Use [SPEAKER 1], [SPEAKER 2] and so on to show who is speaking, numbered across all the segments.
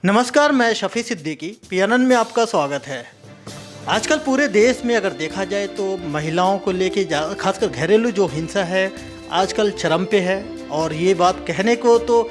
[SPEAKER 1] नमस्कार, मैं शफी सिद्दीकी पीएनएन में आपका स्वागत है। आजकल पूरे देश में अगर देखा जाए तो महिलाओं को लेके खासकर घरेलू जो हिंसा है आजकल चरम पे है। और ये बात कहने को तो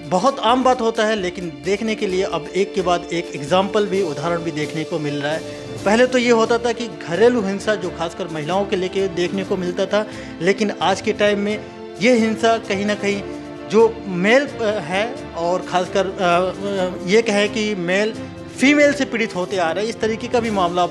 [SPEAKER 1] बहुत आम बात होता है, लेकिन देखने के लिए अब एक के बाद एक एग्जाम्पल भी, उदाहरण भी देखने को मिल रहा है। पहले तो ये होता था कि घरेलू हिंसा जो खासकर महिलाओं के लेके देखने को मिलता था, लेकिन आज के टाइम में ये हिंसा कहीं ना कहीं जो मेल है और ख़ासकर ये कहें कि मेल फीमेल से पीड़ित होते आ रहे हैं, इस तरीके का भी मामला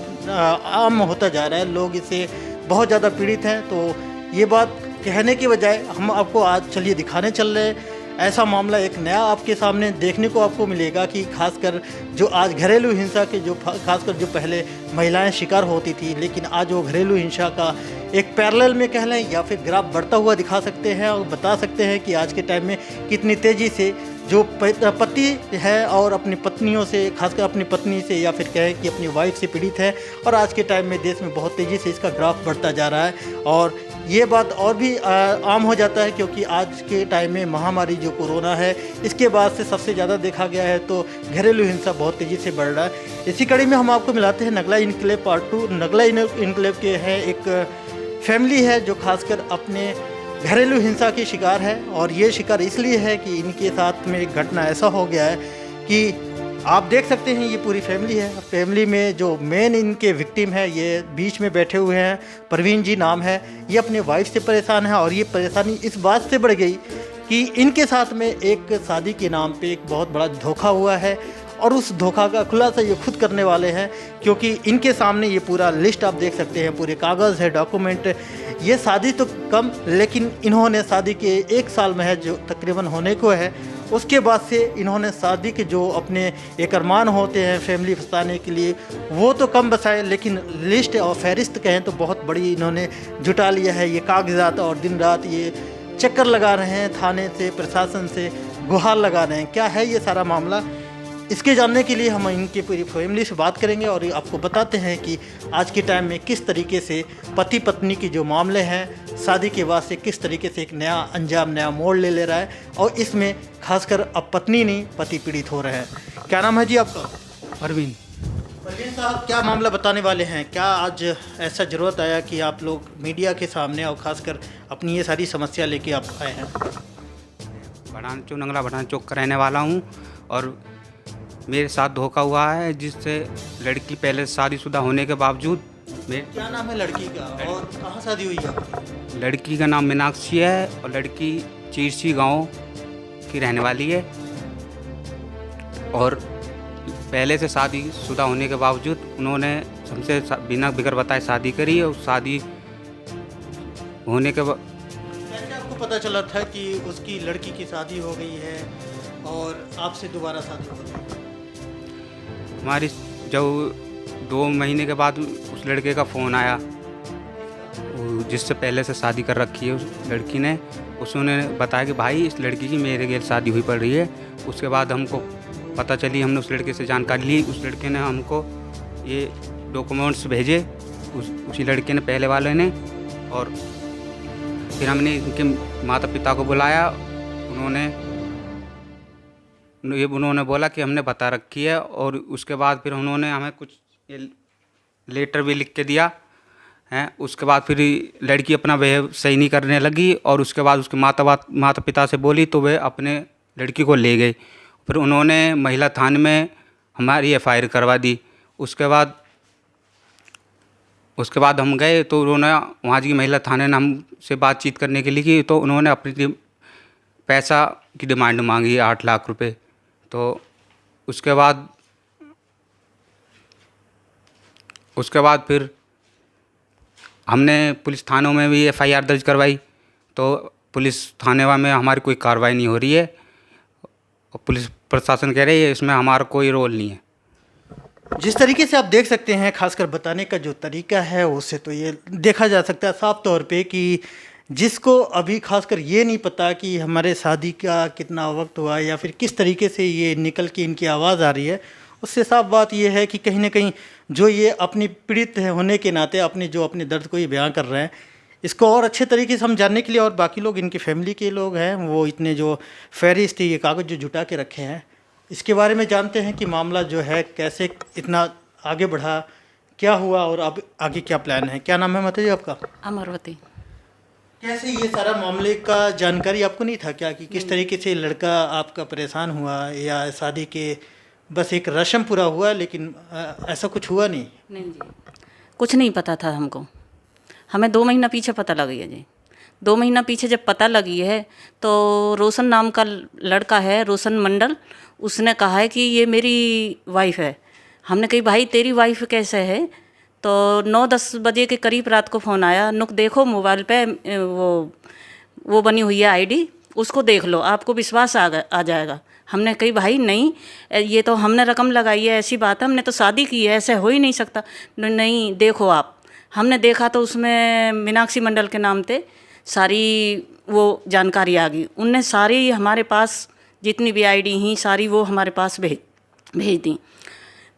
[SPEAKER 1] आम होता जा रहा है। लोग इससे बहुत ज़्यादा पीड़ित हैं। तो ये बात कहने की बजाय हम आपको आज चलिए दिखाने चल रहे हैं। ऐसा मामला एक नया आपके सामने देखने को आपको मिलेगा कि खासकर जो आज घरेलू हिंसा के जो खासकर जो पहले महिलाएं शिकार होती थी, लेकिन आज वो घरेलू हिंसा का एक पैरेलल में कह लें या फिर ग्राफ बढ़ता हुआ दिखा सकते हैं और बता सकते हैं कि आज के टाइम में कितनी तेज़ी से जो पति है और अपनी पत्नियों से, खासकर अपनी पत्नी से या फिर कहें कि अपनी वाइफ से पीड़ित है। और आज के टाइम में देश में बहुत तेज़ी से इसका ग्राफ बढ़ता जा रहा है। और ये बात और भी आम हो जाता है क्योंकि आज के टाइम में महामारी जो कोरोना है, इसके बाद से सबसे ज़्यादा देखा गया है तो घरेलू हिंसा बहुत तेज़ी से बढ़ रहा है। इसी कड़ी में हम आपको मिलाते हैं Nagla enclave part 2। Nagla enclave के हैं एक फैमिली है जो खासकर अपने घरेलू हिंसा के शिकार है। और ये शिकार इसलिए है कि इनके साथ में एक घटना ऐसा हो गया है कि आप देख सकते हैं ये पूरी फैमिली है। फैमिली में जो मेन इनके विक्टिम है, ये बीच में बैठे हुए हैं, परवीन जी नाम है। ये अपने वाइफ से परेशान है और ये परेशानी इस बात से बढ़ गई कि इनके साथ में एक शादी के नाम पे एक बहुत बड़ा धोखा हुआ है। और उस धोखा का खुलासा ये खुद करने वाले हैं क्योंकि इनके सामने ये पूरा लिस्ट आप देख सकते हैं, पूरे कागज़ है, डॉक्यूमेंट। ये शादी तो कम, लेकिन इन्होंने शादी के 1 साल में है जो तकरीबन होने को है, उसके बाद से इन्होंने शादी के जो अपने एक अरमान होते हैं फैमिली फंसाने के लिए, वो तो कम बसाए, लेकिन लिस्ट और फहरिस्त कहें तो बहुत बड़ी इन्होंने जुटा लिया है। ये कागजात और दिन रात ये चक्कर लगा रहे हैं, थाने से, प्रशासन से गुहार लगा रहे हैं। क्या है ये सारा मामला, इसके जानने के लिए हम इनकी पूरी फैमिली से बात करेंगे और आपको बताते हैं कि आज के टाइम में किस तरीके से पति पत्नी की जो मामले हैं शादी के बाद से किस तरीके से एक नया अंजाम, नया मोड़ ले रहा है। और इसमें खासकर अब पत्नी नहीं, पति पीड़ित हो रहे हैं। क्या नाम है जी आपका?
[SPEAKER 2] परवीन।
[SPEAKER 1] परवीन साहब, क्या मामला बताने वाले हैं? क्या आज ऐसा ज़रूरत आया कि आप लोग मीडिया के सामने और ख़ासकर अपनी ये सारी समस्या लेके आप आए हैं?
[SPEAKER 2] बढ़ान चौक, नंगला बढ़ान चौक का रहने वाला हूँ और मेरे साथ धोखा हुआ है, जिससे लड़की पहले शादीशुदा होने के बावजूद
[SPEAKER 1] क्या नाम है लड़की का और कहाँ शादी हुई है आपकी?
[SPEAKER 2] लड़की का नाम मीनाक्षी है और लड़की चीरसी गांव की रहने वाली है। और पहले से शादीशुदा होने के बावजूद उन्होंने हमसे बिना बिगर बताए शादी करी और शादी होने के बाद
[SPEAKER 1] कैसे आपको पता चला था कि उसकी लड़की की शादी हो गई है और आपसे दोबारा शादी हो गई?
[SPEAKER 2] हमारी जब 2 महीने के बाद उस लड़के का फ़ोन आया, जिससे पहले से शादी कर रखी है उस लड़की ने, उसने बताया कि भाई इस लड़की की मेरे गैर शादी हुई पड़ रही है। उसके बाद हमको पता चली, हमने उस लड़के से जानकारी ली। उस लड़के ने हमको ये डॉक्यूमेंट्स भेजे, उसी लड़के ने, पहले वाले ने। और फिर हमने इनके माता पिता को बुलाया। उन्होंने बोला कि हमने बता रखी है। और उसके बाद फिर उन्होंने हमें कुछ लेटर भी लिख के दिया है। उसके बाद फिर लड़की अपना बिहेव सही नहीं करने लगी और उसके बाद उसके माता पिता से बोली तो वे अपने लड़की को ले गए। फिर उन्होंने महिला थाने में हमारी FIR करवा दी। उसके बाद हम गए तो उन्होंने, वहाँ की महिला थाने ने हमसे बातचीत करने के लिए की, तो उन्होंने अपनी पैसा की डिमांड मांगी, 8 लाख रुपए। तो उसके बाद फिर हमने पुलिस थानों में भी FIR दर्ज करवाई, तो पुलिस थाने में हमारी कोई कार्रवाई नहीं हो रही है। और पुलिस प्रशासन कह रही है इसमें हमारा कोई रोल नहीं है।
[SPEAKER 1] जिस तरीके से आप देख सकते हैं, खासकर बताने का जो तरीका है उससे तो ये देखा जा सकता है साफ तौर पे कि जिसको अभी खासकर ये नहीं पता कि हमारे शादी का कितना वक्त हुआ या फिर किस तरीके से ये निकल के इनकी आवाज़ आ रही है, उससे साफ बात ये है कि कहीं ना कहीं जो ये अपनी पीड़ित होने के नाते अपने दर्द को ये बयां कर रहे हैं, इसको और अच्छे तरीके से हम जानने के लिए और बाकी लोग इनकी फैमिली के लोग हैं वो इतने जो फहरिस्त ये कागज़ जो जुटा के रखे हैं इसके बारे में जानते हैं कि मामला जो है कैसे इतना आगे बढ़ा, क्या हुआ और अब आगे क्या प्लान है। क्या नाम है माता जी आपका?
[SPEAKER 3] अमरवती।
[SPEAKER 1] कैसे ये सारा मामले का जानकारी आपको नहीं था क्या कि किस तरीके से लड़का आपका परेशान हुआ, या शादी के बस एक रस्म पूरा हुआ लेकिन ऐसा कुछ हुआ नहीं?
[SPEAKER 3] नहीं जी, कुछ नहीं पता था हमको। हमें 2 महीना पीछे पता लगी है जी। 2 महीना पीछे जब पता लगी है तो रोशन नाम का लड़का है, रोशन मंडल, उसने कहा है कि ये मेरी वाइफ है। हमने कही भाई तेरी वाइफ कैसे है? तो 9-10 बजे के करीब रात को फ़ोन आया, नुक देखो मोबाइल पे वो बनी हुई है आईडी, उसको देख लो आपको विश्वास आ जाएगा। हमने कही भाई नहीं, ये तो हमने रकम लगाई है, ऐसी बात है, हमने तो शादी की है, ऐसे हो ही नहीं सकता। नहीं देखो आप। हमने देखा तो उसमें मीनाक्षी मंडल के नाम पे सारी वो जानकारी आ गई। उनने सारी हमारे पास जितनी भी आईडी ही सारी वो हमारे पास भेज दी।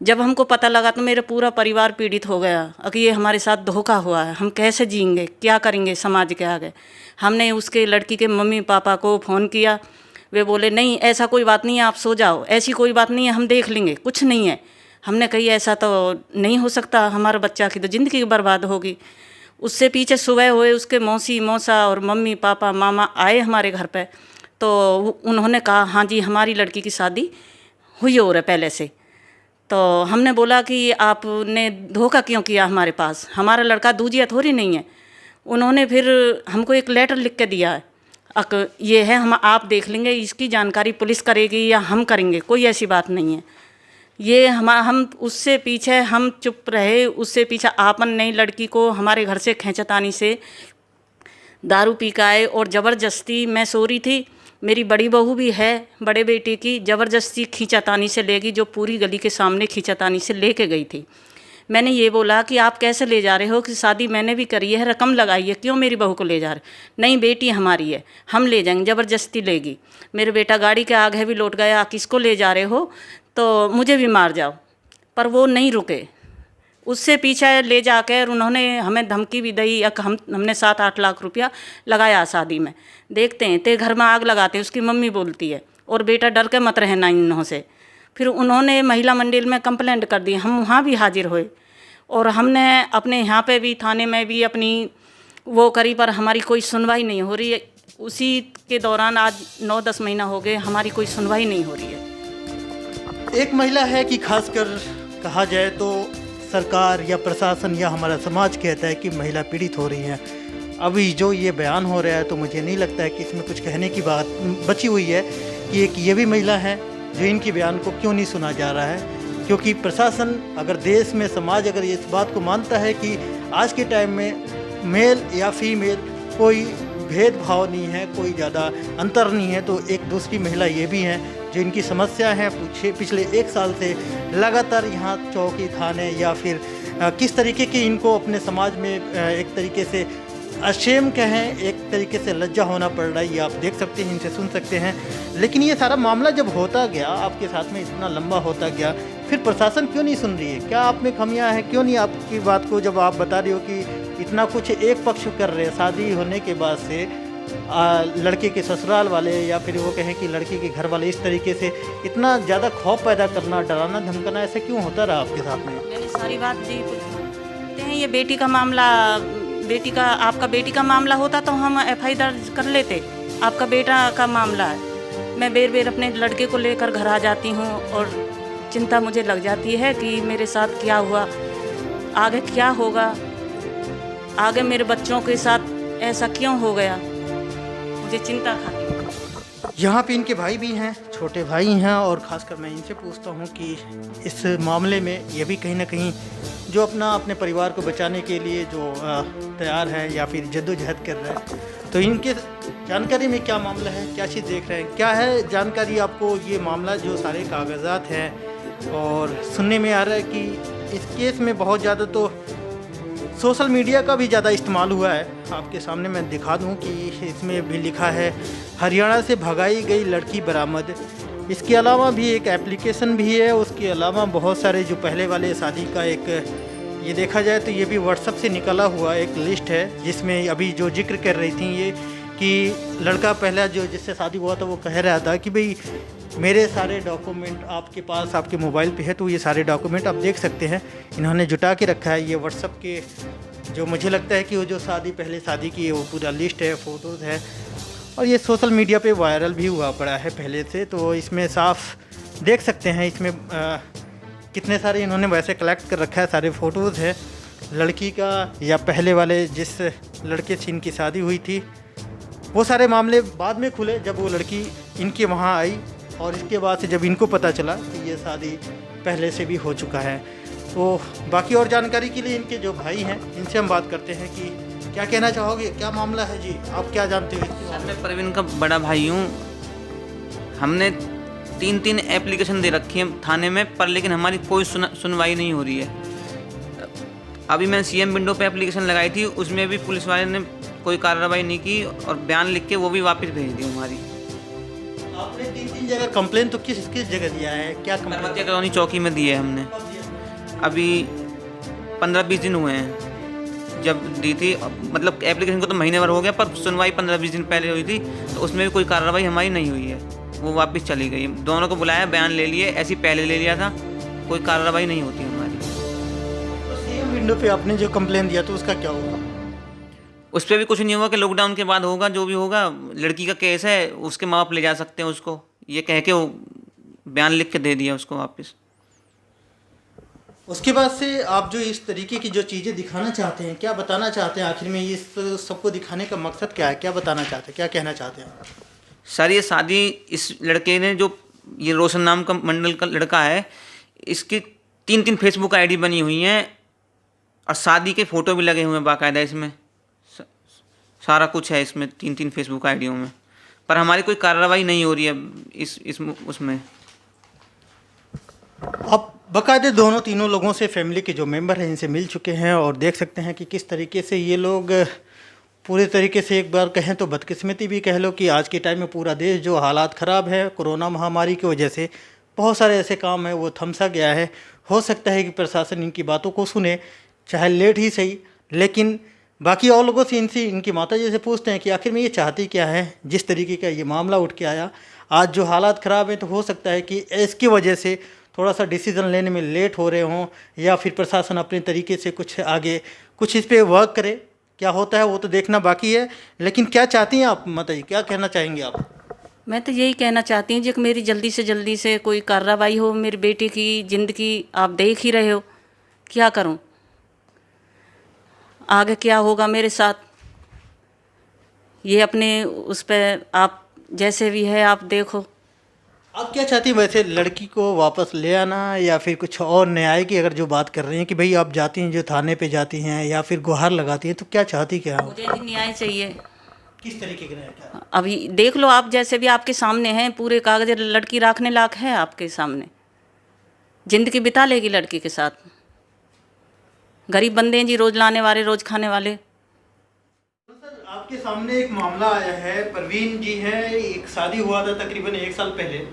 [SPEAKER 3] जब हमको पता लगा तो मेरा पूरा परिवार पीड़ित हो गया कि ये हमारे साथ धोखा हुआ है, हम कैसे जिएंगे, क्या करेंगे समाज के आगे। हमने उसके लड़की के मम्मी पापा को फ़ोन किया, वे बोले नहीं ऐसा कोई बात नहीं है, आप सो जाओ, ऐसी कोई बात नहीं है, हम देख लेंगे, कुछ नहीं है। हमने कही ऐसा तो नहीं हो सकता, हमारे बच्चा की तो ज़िंदगी बर्बाद होगी। उससे पीछे सुबह हुए उसके मौसी मौसा और मम्मी पापा मामा आए हमारे घर पे, तो उन्होंने कहा हाँ जी हमारी लड़की की शादी हुई और है पहले से। तो हमने बोला कि आपने धोखा क्यों किया हमारे पास, हमारा लड़का दूजिया थोड़ी नहीं है। उन्होंने फिर हमको एक लेटर लिख के दिया है, ये है, हम आप देख लेंगे, इसकी जानकारी पुलिस करेगी या हम करेंगे, कोई ऐसी बात नहीं है। ये हम उससे पीछे हम चुप रहे, उससे पीछे आपन नई लड़की को हमारे घर से खींचतानी से दारू पी के आए और ज़बरदस्ती, मैं सो रही थी, मेरी बड़ी बहू भी है बड़े बेटे की, ज़बरदस्ती खींचातानी से लेगी, जो पूरी गली के सामने खींचातानी से लेके गई थी। मैंने ये बोला कि आप कैसे ले जा रहे हो, कि शादी मैंने भी करी है, रकम लगाई है, क्यों मेरी बहू को ले जा रहे? नहीं बेटी हमारी है, हम ले जाएंगे, ज़बरदस्ती लेगी। मेरे बेटा गाड़ी के आगे भी लौट गया, किसको ले जा रहे हो, तो मुझे भी मार जाओ। पर वो नहीं रुके, उससे पीछे ले जाकर उन्होंने हमें धमकी भी दी। हमने 7-8 लाख रुपया लगाया शादी में, देखते हैं ते घर में आग लगाते, उसकी मम्मी बोलती है, और बेटा डर के मत रहना इन्हों से। फिर उन्होंने महिला मंडल में कंप्लेंट कर दी, हम वहाँ भी हाजिर हुए और हमने अपने यहाँ पे भी थाने में भी अपनी वो करी, पर हमारी कोई सुनवाई नहीं हो रही है। उसी के दौरान आज 9-10 महीना हो गए, हमारी कोई सुनवाई नहीं हो रही है।
[SPEAKER 1] एक महिला है कि खासकर कहा जाए तो सरकार या प्रशासन या हमारा समाज कहता है कि महिला पीड़ित हो रही है। अभी जो ये बयान हो रहा है तो मुझे नहीं लगता है कि इसमें कुछ कहने की बात बची हुई है कि एक ये भी महिला है जो इनके बयान को क्यों नहीं सुना जा रहा है। क्योंकि प्रशासन, अगर देश में समाज अगर इस बात को मानता है कि आज के टाइम में मेल या फीमेल कोई भेदभाव नहीं है, कोई ज़्यादा अंतर नहीं है, तो एक दूसरी महिला ये भी हैं जो इनकी समस्या है पिछले 1 साल से लगातार यहाँ चौकी थाने या फिर किस तरीके की इनको अपने समाज में एक तरीके से अशेम कहें, एक तरीके से लज्जा होना पड़ रहा है। ये आप देख सकते हैं, इनसे सुन सकते हैं। लेकिन ये सारा मामला जब होता गया, आपके साथ में इतना लंबा होता गया, फिर प्रशासन क्यों नहीं सुन रही है? क्या आप में खामियां हैं? क्यों नहीं आपकी बात को, जब आप बता रहे हो कि इतना कुछ एक पक्ष कर रहे हैं, शादी होने के बाद से लड़के के ससुराल वाले या फिर वो कहें कि लड़की के घर वाले इस तरीके से इतना ज़्यादा खौफ पैदा करना, डराना धमकाना, ऐसा क्यों होता रहा आपके साथ में?
[SPEAKER 3] मैंने सारी बात जी पूछते हैं, ये बेटी का मामला, आपका बेटी का मामला होता तो हम FI दर्ज कर लेते, आपका बेटा का मामला है। मैं बेर अपने लड़के को लेकर घर आ जाती हूँ और चिंता मुझे लग जाती है कि मेरे साथ क्या हुआ, आगे क्या होगा, आगे मेरे बच्चों के साथ ऐसा क्यों हो गया, मुझे चिंता खाती है।
[SPEAKER 1] यहाँ पे इनके भाई भी हैं, छोटे भाई हैं, और ख़ासकर मैं इनसे पूछता हूँ कि इस मामले में ये भी कहीं ना कहीं जो अपने परिवार को बचाने के लिए जो तैयार है या फिर जद्दोजहद कर रहे हैं, तो इनके जानकारी में क्या मामला है, क्या चीज़ देख रहे हैं, क्या है जानकारी आपको? ये मामला जो सारे कागजात हैं, और सुनने में आ रहा है कि इस केस में बहुत ज़्यादा तो सोशल मीडिया का भी ज़्यादा इस्तेमाल हुआ है। आपके सामने मैं दिखा दूं कि इसमें भी लिखा है हरियाणा से भगाई गई लड़की बरामद। इसके अलावा भी एक एप्लीकेशन भी है, उसके अलावा बहुत सारे जो पहले वाले शादी का एक, ये देखा जाए तो ये भी व्हाट्सएप से निकला हुआ एक लिस्ट है, जिसमें अभी जो जिक्र कर रही थी ये कि लड़का पहला जो जिससे शादी हुआ था वो कह रहा था कि भाई मेरे सारे डॉक्यूमेंट आपके पास आपके मोबाइल पे है, तो ये सारे डॉक्यूमेंट आप देख सकते हैं। इन्होंने जुटा के रखा है। ये व्हाट्सअप के जो मुझे लगता है कि वो जो पहले शादी की है वो पूरा लिस्ट है, फ़ोटोज़ है, और ये सोशल मीडिया पे वायरल भी हुआ पड़ा है पहले से। तो इसमें साफ देख सकते हैं इसमें कितने सारे इन्होंने वैसे कलेक्ट कर रखा है। सारे फ़ोटोज़ है लड़की का या पहले वाले जिस लड़के से इनकी शादी हुई थी। वो सारे मामले बाद में खुले जब वो लड़की इनके वहाँ आई, और इसके बाद से जब इनको पता चला कि ये शादी पहले से भी हो चुका है। तो बाकी और जानकारी के लिए इनके जो भाई हैं इनसे हम बात करते हैं कि क्या कहना चाहोगे, क्या मामला है जी, आप क्या जानते हो इसके बारे में?
[SPEAKER 4] मैं परवीन का बड़ा भाई हूँ। हमने 3 एप्लीकेशन दे रखी है थाने में, पर लेकिन हमारी कोई सुनवाई नहीं हो रही है। अभी मैंने सीएम विंडो पे एप्लीकेशन लगाई थी, उसमें भी पुलिस वाले ने कोई कार्रवाई नहीं की और बयान लिख के वो भी वापस भेज दी हमारी।
[SPEAKER 1] आपने 3 जगह कंप्लेन तो किस किस जगह दिया है, क्या
[SPEAKER 4] पर्वतीय कॉलोनी चौकी में दी है हमने। अभी 15-20 दिन हुए हैं जब दी थी, मतलब एप्लीकेशन को तो महीने भर हो गया, पर सुनवाई 15-20 दिन पहले हुई थी, तो उसमें भी कोई कार्रवाई हमारी नहीं हुई है, वो वापस चली गई। दोनों को बुलाया, बयान ले लिए, ऐसे ही पहले ले लिया था, कोई कार्रवाई नहीं होती हमारी।
[SPEAKER 1] तो सीएम विंडो पे आपने जो कंप्लेन दिया तो उसका क्या हुआ?
[SPEAKER 4] उस पर भी कुछ नहीं होगा कि लॉकडाउन के बाद होगा, जो भी होगा। लड़की का केस है, उसके माँ बाप ले जा सकते हैं उसको, ये कह के वो बयान लिख के दे दिया उसको वापस।
[SPEAKER 1] उसके बाद से आप जो इस तरीके की जो चीज़ें दिखाना चाहते हैं, क्या बताना चाहते हैं आखिर में? इस सबको दिखाने का मकसद क्या है, क्या बताना चाहते हैं, क्या कहना चाहते हैं?
[SPEAKER 4] सर, ये शादी इस लड़के ने, जो ये रोशन नाम का मंडल का लड़का है, इसकी 3 फेसबुक आईडी बनी हुई हैं और शादी के फ़ोटो भी लगे हुए हैं बाकायदा। इसमें सारा कुछ है, इसमें 3 फेसबुक आईडियों में, पर हमारी कोई कार्रवाई नहीं हो रही है उसमें।
[SPEAKER 1] आप बाकायदे तीनों लोगों से, फैमिली के जो मेंबर हैं, इनसे मिल चुके हैं और देख सकते हैं कि किस तरीके से ये लोग पूरे तरीके से, एक बार कहें तो बदकिस्मती भी कह लो कि आज के टाइम में पूरा देश जो हालात ख़राब है कोरोना महामारी की वजह से, बहुत सारे ऐसे काम हैं वो थमसा गया है। हो सकता है कि प्रशासन इनकी बातों को सुने, चाहे लेट ही सही, लेकिन बाकी और लोगों से, इनकी माता जी से पूछते हैं कि आखिर में ये चाहती क्या है। जिस तरीके का ये मामला उठ के आया, आज जो हालात ख़राब हैं, तो हो सकता है कि इसकी वजह से थोड़ा सा डिसीज़न लेने में लेट हो रहे हों, या फिर प्रशासन अपने तरीके से कुछ आगे कुछ इस पर वर्क करे। क्या होता है वो तो देखना बाकी है, लेकिन क्या चाहती हैं आप माता जी, क्या कहना चाहेंगे आप?
[SPEAKER 3] मैं तो यही कहना चाहती हूँ जी कि मेरी जल्दी से कोई कार्रवाई हो। मेरी बेटी की ज़िंदगी आप देख ही रहे हो, क्या करूँ, आगे क्या होगा मेरे साथ। ये अपने उस पर आप जैसे भी है आप देखो।
[SPEAKER 1] आप क्या चाहती हैं वैसे, लड़की को वापस ले आना या फिर कुछ और न्याय की अगर जो बात कर रही हैं कि भाई आप जाती हैं, जो थाने पे जाती हैं या फिर गुहार लगाती हैं, तो क्या चाहती क्या?
[SPEAKER 3] मुझे भी न्याय चाहिए।
[SPEAKER 1] किस तरीके का न्याय? क्या
[SPEAKER 3] अभी देख लो आप, जैसे भी आपके सामने हैं, पूरे कागज लड़की रखने लायक है आपके सामने, ज़िंदगी बिता लेगी लड़की के साथ। गरीब बंदे हैं जी, रोज़ लाने वाले, रोज़ खाने वाले।
[SPEAKER 1] सर, आपके सामने एक मामला आया है। परवीन जी हैं, एक शादी हुआ था तकरीबन 1 साल पहले,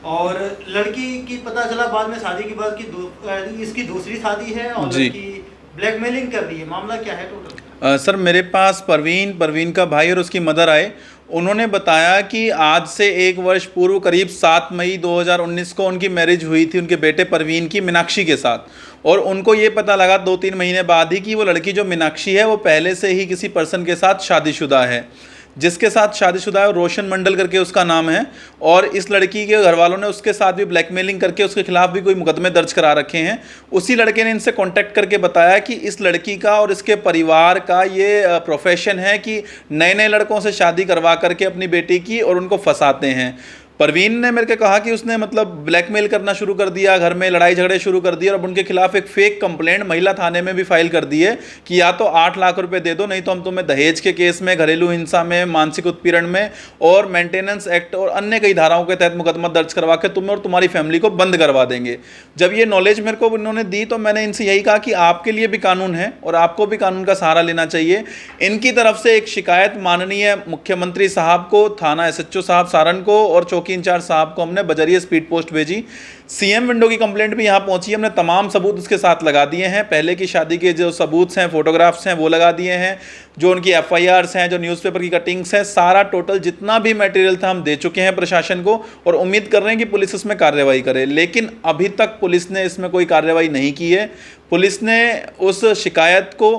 [SPEAKER 1] और लड़की की पता चला बाद में शादी के बाद की इसकी दूसरी शादी है और लड़की ब्लैकमेलिंग कर रही है। मामला क्या है टोटल?
[SPEAKER 5] सर, मेरे पास परवीन का भाई और उसकी मदर आए। उन्होंने बताया कि आज से 1 वर्ष पूर्व करीब 7 मई 2019 को उनकी मैरिज हुई थी उनके बेटे परवीन की मीनाक्षी के साथ, और उनको ये पता लगा 2-3 महीने बाद ही कि वो लड़की जो मीनाक्षी है वो पहले से ही किसी पर्सन के साथ शादीशुदा है। जिसके साथ शादीशुदा है रोशन मंडल करके उसका नाम है, और इस लड़की के घर वालों ने उसके साथ भी ब्लैकमेलिंग करके उसके खिलाफ भी कोई मुकदमे दर्ज करा रखे हैं। उसी लड़के ने इनसे कांटेक्ट करके बताया कि इस लड़की का और इसके परिवार का ये प्रोफेशन है कि नए नए लड़कों से शादी करवा करके अपनी बेटी की और उनको फंसाते हैं। परवीन ने मेरे को कहा कि उसने मतलब ब्लैकमेल करना शुरू कर दिया, घर में लड़ाई झगड़े शुरू कर दिए, और अब उनके खिलाफ एक फेक कंप्लेंट महिला थाने में भी फाइल कर दी है कि या तो 8 लाख रुपए दे दो, नहीं तो हम तुम्हें दहेज के केस में, घरेलू हिंसा में, मानसिक उत्पीड़न में और मेंटेनेंस एक्ट और अन्य कई धाराओं के तहत मुकदमा दर्ज करवा के तुम्हें और तुम्हारी फैमिली को बंद करवा देंगे। जब ये नॉलेज मेरे को इन्होंने दी तो मैंने इनसे यही कहा कि आपके लिए भी कानून है और आपको भी कानून का सहारा लेना चाहिए। इनकी तरफ से एक शिकायत माननीय मुख्यमंत्री साहब को, थाना SHO साहब सारण को और चौकी चौकी इंचार्ज साहब को हमने बजरिया स्पीड पोस्ट भेजी। सीएम विंडो की कंप्लेंट भी यहाँ पहुंची। हमने तमाम सबूत उसके साथ लगा दिए हैं। पहले की शादी के जो सबूत हैं, फोटोग्राफ्स हैं, वो लगा दिए हैं। जो उनकी एफआईआर्स हैं, जो न्यूज़पेपर की कटिंग्स हैं, सारा टोटल जितना भी मटेरियल था हम दे चुके हैं प्रशासन को, और उम्मीद कर रहे हैं कि पुलिस इसमें कार्रवाई करे। लेकिन अभी तक पुलिस ने इसमें कोई कार्रवाई नहीं की है। पुलिस ने उस शिकायत को,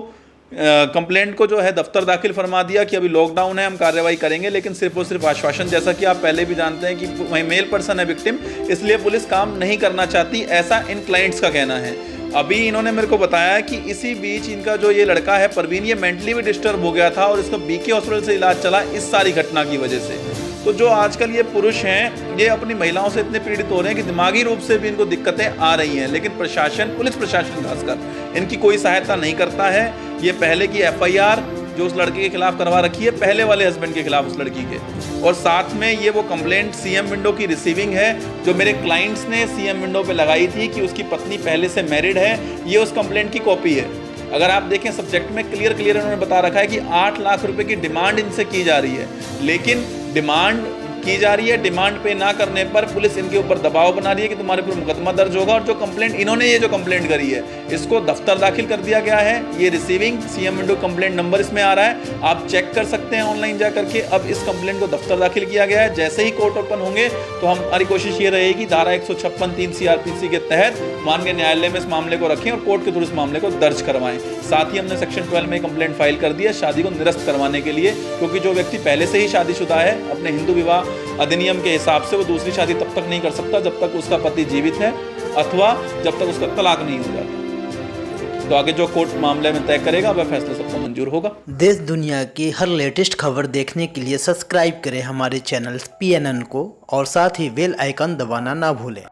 [SPEAKER 5] कंप्लेंट को जो है दफ्तर दाखिल फरमा दिया कि अभी लॉकडाउन है, हम कार्रवाई करेंगे, लेकिन सिर्फ और सिर्फ आश्वासन। जैसा कि आप पहले भी जानते हैं कि वही मेल पर्सन है विक्टिम, इसलिए पुलिस काम नहीं करना चाहती, ऐसा इन क्लाइंट्स का कहना है। अभी इन्होंने मेरे को बताया कि इसी बीच इनका जो ये लड़का है परवीन, ये मेंटली भी डिस्टर्ब हो गया था और इसको बीके हॉस्पिटल से इलाज चला इस सारी घटना की वजह से। तो जो आजकल ये पुरुष हैं, ये अपनी महिलाओं से इतने पीड़ित हो रहे हैं कि दिमागी रूप से भी इनको दिक्कतें आ रही हैं, लेकिन प्रशासन, पुलिस प्रशासन खासकर, इनकी कोई सहायता नहीं करता है। ये पहले की एफआईआर जो उस लड़के के खिलाफ करवा रखी है, पहले वाले हस्बैंड के खिलाफ उस लड़की के, और साथ में ये वो कंप्लेंट सीएम विंडो की रिसीविंग है जो मेरे क्लाइंट्स ने सीएम विंडो पे लगाई थी कि उसकी पत्नी पहले से मैरिड है, ये उस कंप्लेंट की कॉपी है। अगर आप देखें सब्जेक्ट में क्लियर उन्होंने बता रखा है कि 8 लाख रुपए की डिमांड इनसे की जा रही है, लेकिन डिमांड की जा रही है, डिमांड पे ना करने पर पुलिस इनके ऊपर दबाव बना रही है कि तुम्हारे ऊपर मुकदमा दर्ज होगा। और जो कंप्लेंट इन्होंने, ये जो कंप्लेंट करी है, इसको दफ्तर दाखिल कर दिया गया है। ये receiving CM window complaint number इसमें आ रहा है, आप चेक कर सकते हैं ऑनलाइन जा करके। अब इस कंप्लेंट को दफ्तर दाखिल किया गया है। जैसे ही कोर्ट ओपन होंगे तो हमारी कोशिश ये रहेगी धारा 156(3) सीआरपीसी के तहत माननीय न्यायालय में इस मामले को रखें और कोर्ट के थ्रू इस मामले को दर्ज करवाएं। साथ ही हमने सेक्शन 12 में कंप्लेंट फाइल कर दी है शादी को निरस्त करवाने के लिए, क्योंकि जो व्यक्ति पहले से ही शादीशुदा है, अपने हिंदू विवाह अधिनियम के हिसाब से वो दूसरी शादी तब तक नहीं कर सकता जब तक उसका पति जीवित है, अथवा जब तक उसका तलाक नहीं हो जाता। तो आगे जो कोर्ट मामले में तय करेगा वह फैसला सबको मंजूर होगा।
[SPEAKER 1] देश दुनिया की हर लेटेस्ट खबर देखने के लिए सब्सक्राइब करें हमारे चैनल PNN को, और साथ ही बेल आइकन दबाना ना भूलें।